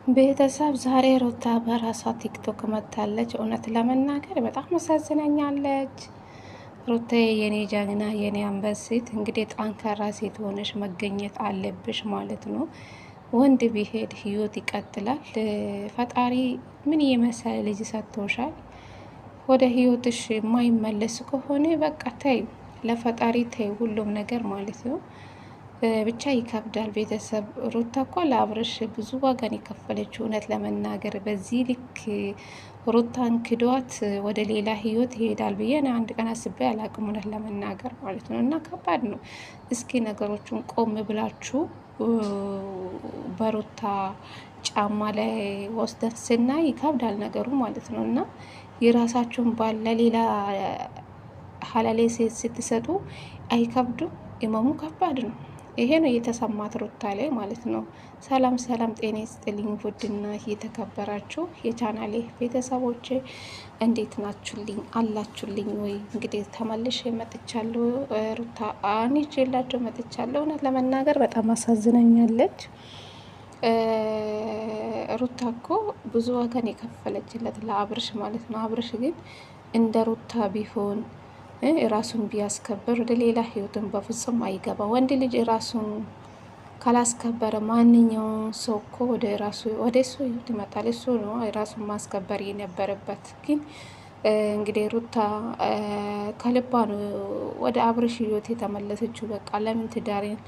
ቤተሰብ ዛሬ ሩታ በራሷ ቲክቶክ መታለች። እውነት ለመናገር በጣም አሳዝናኛለች። ሩታ የኔ ጀግና የኔ አንበሲት፣ እንግዲህ ጠንካራ ሴት ሆነሽ መገኘት አለብሽ ማለት ነው። ወንድ ቢሄድ ህይወት ይቀጥላል። ፈጣሪ ምን የመሰለ ልጅ ሰጥቶሻል። ወደ ህይወትሽ የማይመለስ ከሆነ በቃ ተይ፣ ለፈጣሪ ተይ ሁሉም ነገር ማለት ነው። ብቻ ይከብዳል። ቤተሰብ ሩታ እኮ ለአብርሽ ብዙ ዋጋን የከፈለችው እውነት ለመናገር በዚህ ልክ ሩታን ክዷት ወደ ሌላ ህይወት ይሄዳል ብዬ አንድ ቀን አስቤ አላቅም፣ እውነት ለመናገር ማለት ነው። እና ከባድ ነው። እስኪ ነገሮቹን ቆም ብላችሁ በሩታ ጫማ ላይ ወስደን ስናይ ይከብዳል ነገሩ ማለት ነው። እና የራሳችሁን ባል ለሌላ ሀላሌ ሴት ስትሰጡ አይከብዱም? ኢመሙ ከባድ ነው። ይሄ ነው የተሰማት ሩታ ላይ ማለት ነው። ሰላም ሰላም፣ ጤና ይስጥልኝ ውድና የተከበራችሁ የቻናሌ ቤተሰቦች እንዴት ናችሁልኝ? አላችሁልኝ ወይ? እንግዲህ ተመልሼ መጥቻለሁ። ሩታ ይዤላችሁ መጥቻለሁ። እውነት ለመናገር በጣም አሳዝናኛለች። ሩታ እኮ ብዙ ወገን የከፈለችለት ለአብርሽ ማለት ነው። አብርሽ ግን እንደ ሩታ ቢሆን ራሱን ቢያስከብር ወደ ሌላ ህይወትን በፍጹም አይገባ። ወንድ ልጅ ራሱን ካላስከበረ ማንኛውም ሰው እኮ ወደ እሱ ህይወት ይመጣል። እሱ ነው ራሱን ማስከበር የነበረበት። ግን እንግዲህ ሩታ ከልባ ነው ወደ አብርሽ ህይወት የተመለሰችው። በቃ ለምን ትዳሬን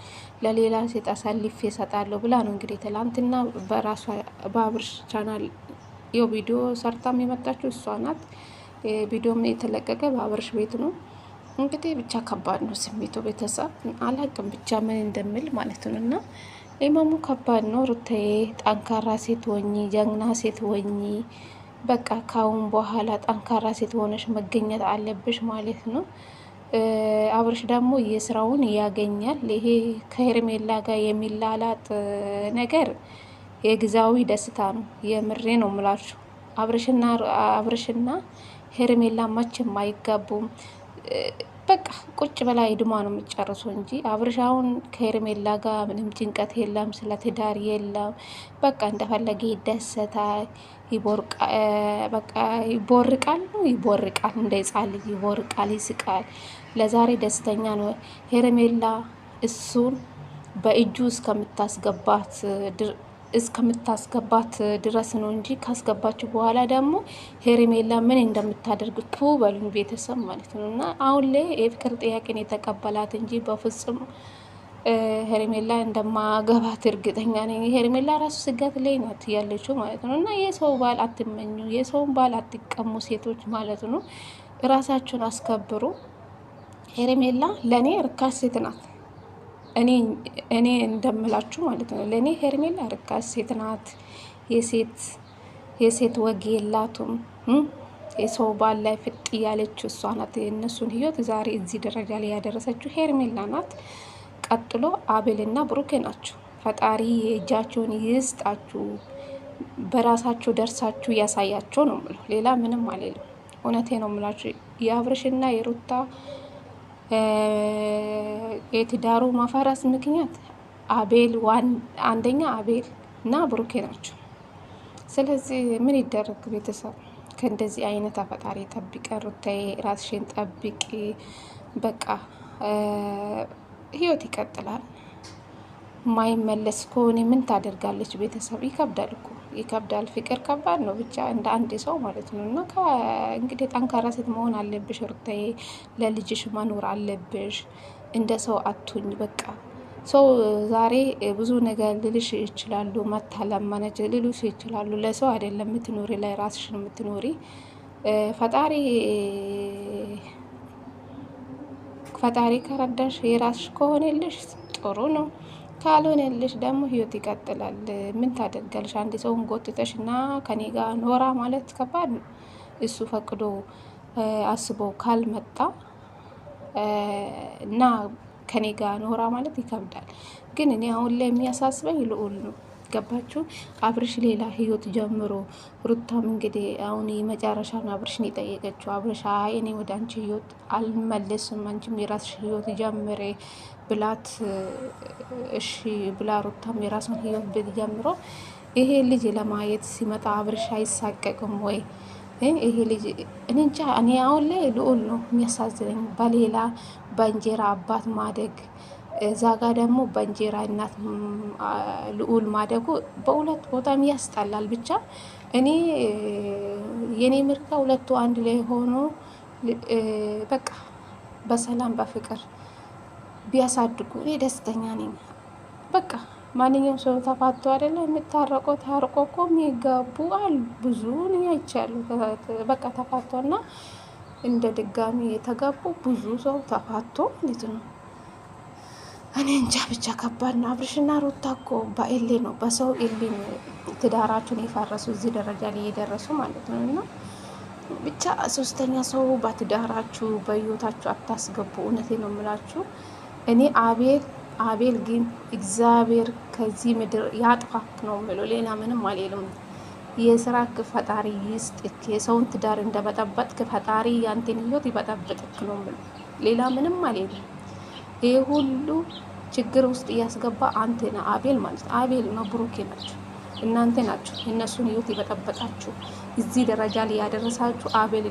ለሌላ ሴት አሳልፌ እሰጣለሁ ብላ ነው እንግዲህ ትላንትና በራሷ በአብርሽ ቻናል ቪዲዮ ሰርታም የመጣችው እሷ ናት። ቪዲዮም የተለቀቀ በአብርሽ ቤት ነው። እንግዲህ ብቻ ከባድ ነው ስሜቱ። ቤተሰብ አላቅም ብቻ ምን እንደምል ማለት ነው። እና ኢማሙ ከባድ ነው። ሩታዬ ጠንካራ ሴት ወኚ፣ ጀግና ሴት ወኚ። በቃ ካሁን በኋላ ጠንካራ ሴት ሆነሽ መገኘት አለብሽ ማለት ነው። አብርሽ ደግሞ የስራውን ያገኛል። ይሄ ከሄርሜላ ጋር የሚላላጥ ነገር የጊዜያዊ ደስታ ነው። የምሬ ነው ምላችሁ። አብርሽና ሄርሜላ መቼም አይጋቡም። በቃ ቁጭ በላይ ድማ ነው የሚጨርሱ እንጂ አብርሻውን ከሄርሜላ ጋር ምንም ጭንቀት የለም፣ ስለ ትዳር የለም። በቃ እንደፈለገ ይደሰታል፣ በቃ ይቦርቃል፣ እንደ ሕፃን ልጅ ይቦርቃል፣ ይስቃል። ለዛሬ ደስተኛ ነው። ሄርሜላ እሱን በእጁ እስከምታስገባት ድረስ ነው እንጂ ካስገባችሁ በኋላ ደግሞ ሄርሜላ ምን እንደምታደርግ ቱ በሉኝ ቤተሰብ ማለት ነው። እና አሁን ላይ የፍቅር ጥያቄን የተቀበላት እንጂ በፍጹም ሄርሜላ እንደማገባት እርግጠኛ ነኝ። ሄርሜላ ራሱ ስጋት ላይ ናት ያለችው ማለት ነው። እና የሰው ባል አትመኙ፣ የሰውን ባል አትቀሙ ሴቶች ማለት ነው። ራሳችሁን አስከብሩ። ሄርሜላ ለእኔ ርካሽ ሴት ናት። እኔ እንደምላችሁ ማለት ነው። ለእኔ ሄርሜላ ርካሽ ሴት ናት። የሴት ወግ የላቱም። የሰው ባል ላይ ፍጥ ያለችው እሷ ናት። የእነሱን ህይወት ዛሬ እዚህ ደረጃ ላይ ያደረሰችው ሄርሜላ ናት። ቀጥሎ አቤልና ብሩኬ ናቸው። ፈጣሪ የእጃቸውን ይስጣችሁ፣ በራሳቸው ደርሳችሁ ያሳያቸው ነው የምለው። ሌላ ምንም አልልም። እውነቴ ነው የምላችሁ። የአብርሽና የሩታ የትዳሩ ማፈራስ ምክንያት አንደኛ አቤል እና ብሩኬ ናቸው። ስለዚህ ምን ይደረግ ቤተሰብ፣ ከእንደዚህ አይነት ፈጣሪ ጠብቀ። ሩታዬ ራስሽን ጠብቂ። በቃ ህይወት ይቀጥላል። ማይመለስ ከሆነ ምን ታደርጋለች? ቤተሰብ ይከብዳል እኮ ይከብዳል። ፍቅር ከባድ ነው ብቻ እንደ አንድ ሰው ማለት ነው። እና እንግዲህ ጠንካራ ሴት መሆን አለብሽ ሩታዬ። ለልጅሽ መኖር አለብሽ። እንደ ሰው አቱኝ። በቃ ሰው ዛሬ ብዙ ነገር ልልሽ ይችላሉ፣ መታለማነች ልልሽ ይችላሉ። ለሰው አይደለም የምትኖሪ፣ ለራስሽን የምትኖሪ። ፈጣሪ ከረዳሽ የራስሽ ከሆነልሽ ጥሩ ነው። ካልሆነልሽ ደግሞ ህይወት ይቀጥላል። ምን ታደርጋለሽ? አንድ ሰውን ጎትተሽ እና ከኔ ጋር ኖራ ማለት ከባድ ነው። እሱ ፈቅዶ አስቦ ካልመጣ እና ከኔ ጋር ኖራ ማለት ይከብዳል። ግን እኔ አሁን ላይ የሚያሳስበኝ ልዑል ነው። ገባችሁ? አብርሽ ሌላ ህይወት ጀምሮ ሩታም እንግዲህ አሁን መጨረሻን አብርሽን የጠየቀችው አብርሽ እኔ ወደ አንቺ ህይወት አልመለስም፣ አንቺም የራስሽ ህይወት ጀምሬ ብላት እሺ ብላ ሩታም የራሷን ህይወት ብትጀምሮ ይሄ ልጅ ለማየት ሲመጣ አብርሽ አይሳቀቅም ወይ? ይሄ ልጅ እኔ እንጃ። እኔ አሁን ላይ ልዑል ነው የሚያሳዝነኝ። በሌላ በእንጀራ አባት ማደግ፣ እዛ ጋ ደግሞ በእንጀራ እናት ልዑል ማደጉ በሁለት ቦታም ያስጠላል። ብቻ እኔ የኔ ምርጫ ሁለቱ አንድ ላይ ሆኖ በቃ በሰላም በፍቅር ቢያሳድጉ እኔ ደስተኛ ነኝ። በቃ ማንኛውም ሰው ተፋቶ አይደለ የምታረቀው? ታርቆ እኮ የሚጋቡ አሉ ብዙ አይቻሉ። በቃ ተፋቶና እንደ ድጋሚ የተጋቡ ብዙ ሰው ተፋቶ ማለት ነው። እኔ እንጃ ብቻ ከባድ ነው። አብርሽና ሩታ እኮ በኤሌ ነው በሰው ኤሌ ትዳራችሁን የፈረሱ እዚህ ደረጃ ላይ የደረሱ ማለት ነው። እና ብቻ ሶስተኛ ሰው በትዳራችሁ በህይወታችሁ አታስገቡ። እውነቴ ነው የምላችሁ። እኔ አቤል ግን እግዚአብሔር ከዚህ ምድር ያጥፋክ ነው የምለው። ሌላ ምንም አልልም። የስራ ፈጣሪ ይስጥክ። የሰውን ትዳር እንደበጠበጥክ ፈጣሪ ያንተን ህይወት ይበጠብጥክ ነው የምለው። ሌላ ምንም አልልም። ይህ ሁሉ ችግር ውስጥ እያስገባ አንተ ነህ አቤል ማለት ነው። አቤል ነው ብሩኬ ናቸው። እናንተ ናችሁ የእነሱን ህይወት ይበጠበጣችሁ እዚህ ደረጃ ላይ ያደረሳችሁ አቤል